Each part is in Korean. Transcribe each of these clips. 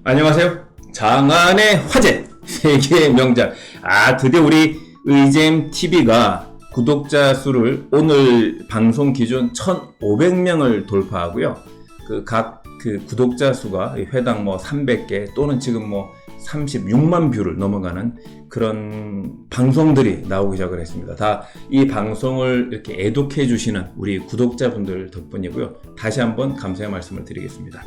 안녕하세요. 장안의 화제 세계의 명작. 드디어 우리 의잼 TV가 구독자 수를 오늘 방송 기준 1,500명을 돌파하고요. 각 구독자 수가 회당 300개 또는 지금 36만 뷰를 넘어가는 그런 방송들이 나오기 시작을 했습니다. 다 이 방송을 이렇게 애독해 주시는 우리 구독자분들 덕분이고요. 다시 한번 감사의 말씀을 드리겠습니다.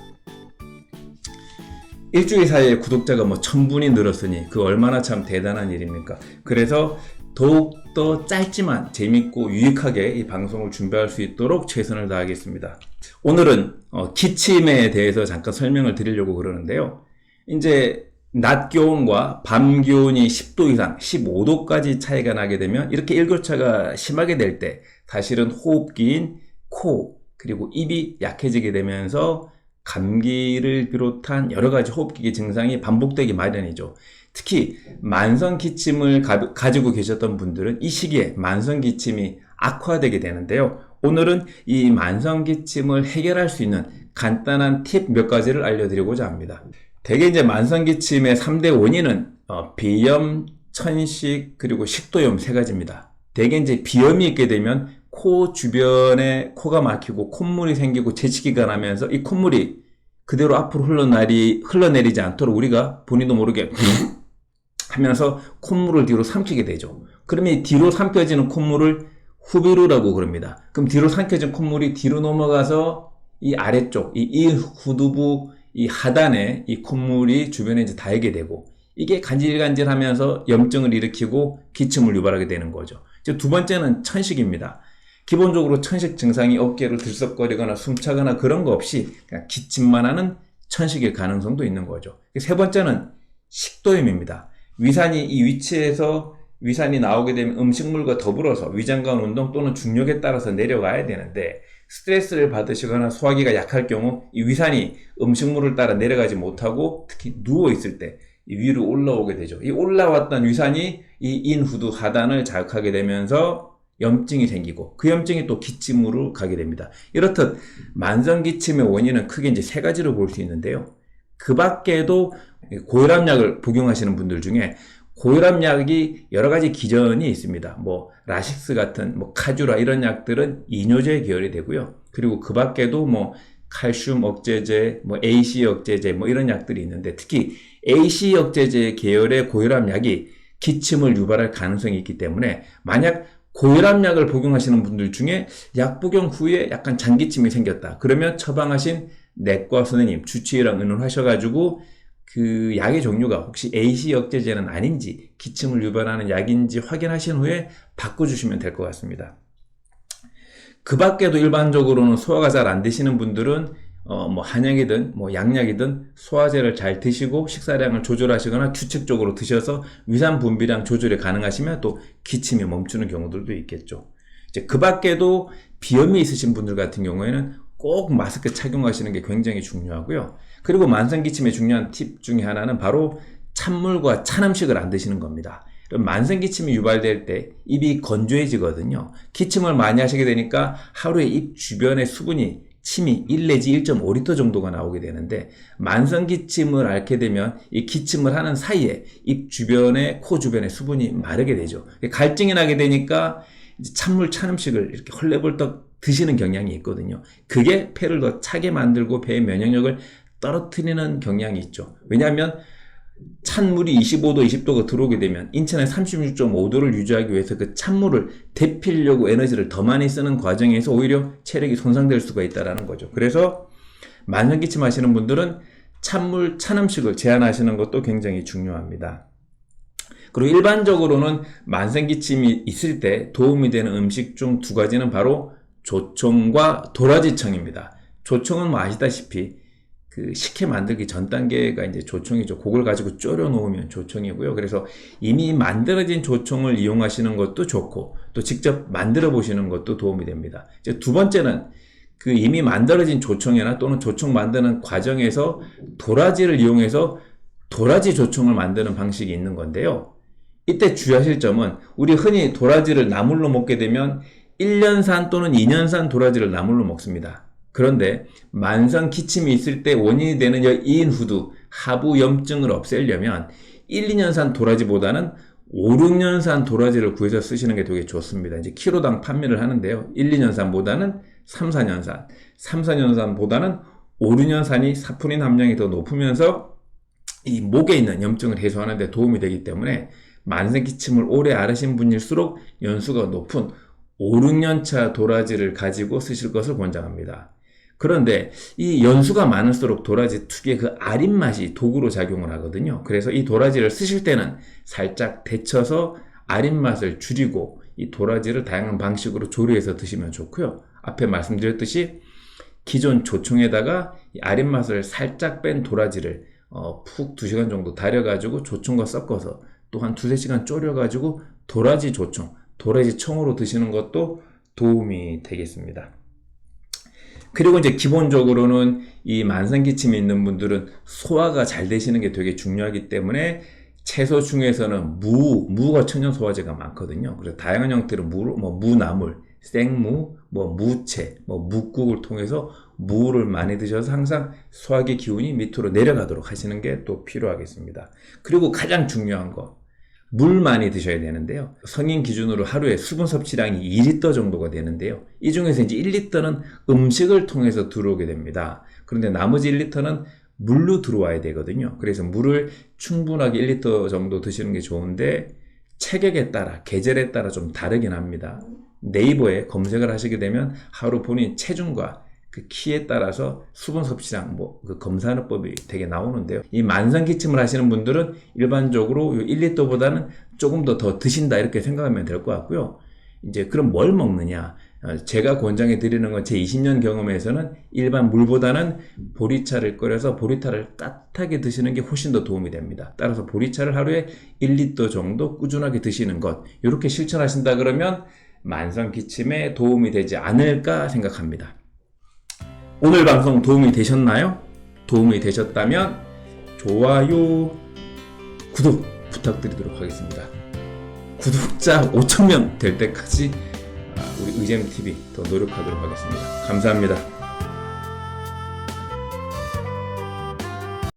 일주일 사이에 구독자가 1,000분이 늘었으니 그 얼마나 참 대단한 일입니까? 그래서 더욱더 짧지만 재밌고 유익하게 이 방송을 준비할 수 있도록 최선을 다하겠습니다. 오늘은 기침에 대해서 잠깐 설명을 드리려고 그러는데요. 이제 낮 기온과 밤 기온이 10도 이상, 15도까지 차이가 나게 되면 이렇게 일교차가 심하게 될 때 사실은 호흡기인 코 그리고 입이 약해지게 되면서 감기를 비롯한 여러 가지 호흡기 증상이 반복되기 마련이죠. 특히 만성 기침을 가지고 계셨던 분들은 이 시기에 만성 기침이 악화되게 되는데요. 오늘은 이 만성 기침을 해결할 수 있는 간단한 팁 몇 가지를 알려드리고자 합니다. 대개 이제 만성 기침의 3대 원인은 비염, 천식, 그리고 식도염 세 가지입니다. 대개 이제 비염이 있게 되면 코 주변에 코가 막히고 콧물이 생기고 재채기가 나면서 이 콧물이 그대로 앞으로 흘러내리지 않도록 우리가 본인도 모르게 하면서 콧물을 뒤로 삼키게 되죠. 그러면 이 뒤로 삼켜지는 콧물을 후비루라고 그럽니다. 그럼 뒤로 삼켜진 콧물이 뒤로 넘어가서 이 아래쪽, 이 후두부 이 하단에 이 콧물이 주변에 이제 닿게 되고 이게 간질간질하면서 염증을 일으키고 기침을 유발하게 되는 거죠. 이제 두 번째는 천식입니다. 기본적으로 천식 증상이 어깨를 들썩거리거나 숨차거나 그런 거 없이 그냥 기침만 하는 천식일 가능성도 있는 거죠. 세 번째는 식도염입니다. 위산이 이 위치에서 위산이 나오게 되면 음식물과 더불어서 위장관 운동 또는 중력에 따라서 내려가야 되는데 스트레스를 받으시거나 소화기가 약할 경우 이 위산이 음식물을 따라 내려가지 못하고 특히 누워있을 때 이 위로 올라오게 되죠. 이 올라왔던 위산이 이 인후두 하단을 자극하게 되면서 염증이 생기고 그 염증이 또 기침으로 가게 됩니다. 이렇듯 만성 기침의 원인은 크게 이제 세 가지로 볼 수 있는데요. 그 밖에도 고혈압약을 복용하시는 분들 중에 고혈압약이 여러 가지 기전이 있습니다. 라식스 같은 카주라 이런 약들은 이뇨제 계열이 되고요. 그리고 그 밖에도 칼슘 억제제, AC 억제제 이런 약들이 있는데 특히 AC 억제제 계열의 고혈압약이 기침을 유발할 가능성이 있기 때문에 만약 고혈압약을 복용하시는 분들 중에 약 복용 후에 약간 장기침이 생겼다. 그러면 처방하신 내과 선생님, 주치의랑 의논하셔가지고 그 약의 종류가 혹시 AC 억제제는 아닌지 기침을 유발하는 약인지 확인하신 후에 바꿔주시면 될 것 같습니다. 그 밖에도 일반적으로는 소화가 잘 안 되시는 분들은 한약이든 양약이든 소화제를 잘 드시고 식사량을 조절하시거나 규칙적으로 드셔서 위산 분비량 조절이 가능하시면 또 기침이 멈추는 경우들도 있겠죠. 이제 그 밖에도 비염이 있으신 분들 같은 경우에는 꼭 마스크 착용하시는 게 굉장히 중요하고요. 그리고 만성 기침의 중요한 팁 중에 하나는 바로 찬물과 찬 음식을 안 드시는 겁니다. 만성 기침이 유발될 때 입이 건조해지거든요. 기침을 많이 하시게 되니까 하루에 입 주변의 수분이 침이 1 내지 1.5리터 정도가 나오게 되는데 만성 기침을 앓게 되면 이 기침을 하는 사이에 입 주변에 코 주변에 수분이 마르게 되죠. 갈증이 나게 되니까 찬물 찬 음식을 이렇게 헐레벌떡 드시는 경향이 있거든요. 그게 폐를 더 차게 만들고 폐의 면역력을 떨어뜨리는 경향이 있죠. 왜냐하면 찬물이 25도, 20도가 들어오게 되면 인체는 36.5도를 유지하기 위해서 그 찬물을 데피려고 에너지를 더 많이 쓰는 과정에서 오히려 체력이 손상될 수가 있다는 거죠. 그래서 만성기침 하시는 분들은 찬물, 찬 음식을 제한하시는 것도 굉장히 중요합니다. 그리고 일반적으로는 만성기침이 있을 때 도움이 되는 음식 중 두 가지는 바로 조청과 도라지청입니다. 조청은 아시다시피 식혜 만들기 전 단계가 이제 조청이죠. 그걸 가지고 졸여 놓으면 조청이고요. 그래서 이미 만들어진 조청을 이용하시는 것도 좋고 또 직접 만들어 보시는 것도 도움이 됩니다. 이제 두 번째는 이미 만들어진 조청이나 또는 조청 만드는 과정에서 도라지를 이용해서 도라지 조청을 만드는 방식이 있는 건데요. 이때 주의하실 점은 우리 흔히 도라지를 나물로 먹게 되면 1년산 또는 2년산 도라지를 나물로 먹습니다. 그런데 만성 기침이 있을 때 원인이 되는 이인후두 하부 염증을 없애려면 1, 2년산 도라지보다는 5, 6년산 도라지를 구해서 쓰시는 게 되게 좋습니다. 이제 키로당 판매를 하는데요. 1, 2년산보다는 3, 4년산, 3, 4년산보다는 5, 6년산이 사포닌 함량이 더 높으면서 이 목에 있는 염증을 해소하는 데 도움이 되기 때문에 만성기침을 오래 앓으신 분일수록 연수가 높은 5, 6년차 도라지를 가지고 쓰실 것을 권장합니다. 그런데 이 연수가 많을수록 도라지 특유의 그 아린 맛이 독으로 작용을 하거든요. 그래서 이 도라지를 쓰실 때는 살짝 데쳐서 아린 맛을 줄이고 이 도라지를 다양한 방식으로 조리해서 드시면 좋고요. 앞에 말씀드렸듯이 기존 조청에다가 이 아린 맛을 살짝 뺀 도라지를 푹 2시간 정도 달여가지고 조청과 섞어서 또 한 2-3시간 졸여가지고 도라지 조청, 도라지 청으로 드시는 것도 도움이 되겠습니다. 그리고 이제 기본적으로는 이 만성기침이 있는 분들은 소화가 잘 되시는 게 되게 중요하기 때문에 채소 중에서는 무가 천연소화제가 많거든요. 그래서 다양한 형태로 무나물, 생무, 무채, 묵국을 통해서 무를 많이 드셔서 항상 소화기 기운이 밑으로 내려가도록 하시는 게 또 필요하겠습니다. 그리고 가장 중요한 거, 물 많이 드셔야 되는데요. 성인 기준으로 하루에 수분 섭취량이 2리터 정도가 되는데요. 이 중에서 이제 1리터는 음식을 통해서 들어오게 됩니다. 그런데 나머지 1리터는 물로 들어와야 되거든요. 그래서 물을 충분하게 1리터 정도 드시는 게 좋은데 체격에 따라, 계절에 따라 좀 다르긴 합니다. 네이버에 검색을 하시게 되면 하루 본인 체중과 그 키에 따라서 수분 섭취량 그 검사하는 법이 되게 나오는데요. 이 만성 기침을 하시는 분들은 일반적으로 1리터보다는 조금 더 드신다 이렇게 생각하면 될 것 같고요. 이제 그럼 뭘 먹느냐? 제가 권장해 드리는 건 제 20년 경험에서는 일반 물보다는 보리차를 끓여서 보리차를 따뜻하게 드시는 게 훨씬 더 도움이 됩니다. 따라서 보리차를 하루에 1리터 정도 꾸준하게 드시는 것, 이렇게 실천하신다 그러면 만성 기침에 도움이 되지 않을까 생각합니다. 오늘 방송 도움이 되셨나요? 도움이 되셨다면 좋아요, 구독 부탁드리도록 하겠습니다. 구독자 5,000명 될 때까지 우리 의잼TV 더 노력하도록 하겠습니다. 감사합니다.